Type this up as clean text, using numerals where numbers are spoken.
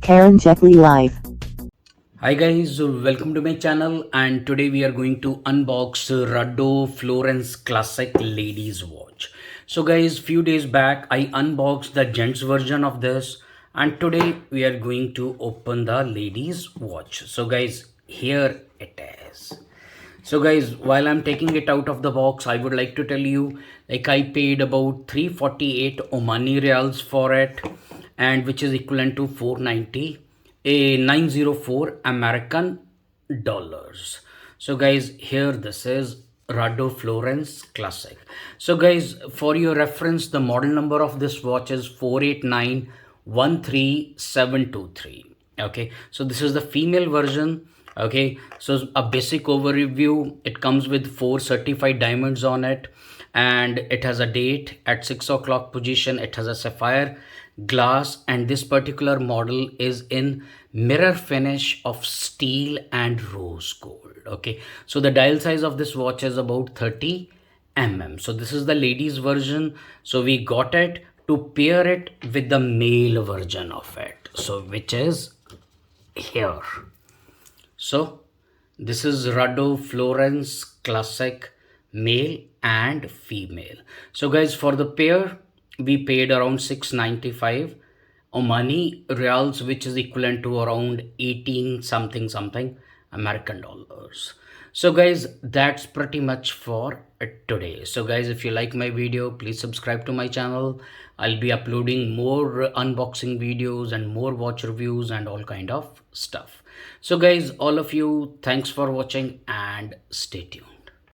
karanjetlilive. Hi guys, welcome to my channel, and today we are going to unbox Rado Florence Classic Ladies Watch. So guys, few days back I unboxed the gents version of this, and today we are going to open the ladies watch. So guys, here it is. So guys, while I'm taking it out of the box, I would like to tell you, like, I paid about 348 Omani Reals for it, and which is equivalent to 490 a 904 American dollars. So guys, here this is Rado Florence Classic. So guys, for your reference, the model number of this watch is 489-13723. Okay, so this is the female version. Okay, so a basic overview, it comes with 4 certified diamonds on it, and it has a date at 6 o'clock position. It has a sapphire glass, and this particular model is in mirror finish of steel and rose gold. Okay, so the dial size of this watch is about 30 mm. So this is the ladies version, so we got it to pair it with the male version of it, so which is here. So this is Rado Florence Classic male and female. So guys, for the pair we paid around 695 Omani Reals, which is equivalent to around 18 something something American dollars. So guys, that's pretty much for today. So guys, if you like my video, please subscribe to my channel. I'll be uploading more unboxing videos and more watch reviews and all kind of stuff. So guys, all of you, thanks for watching and stay tuned.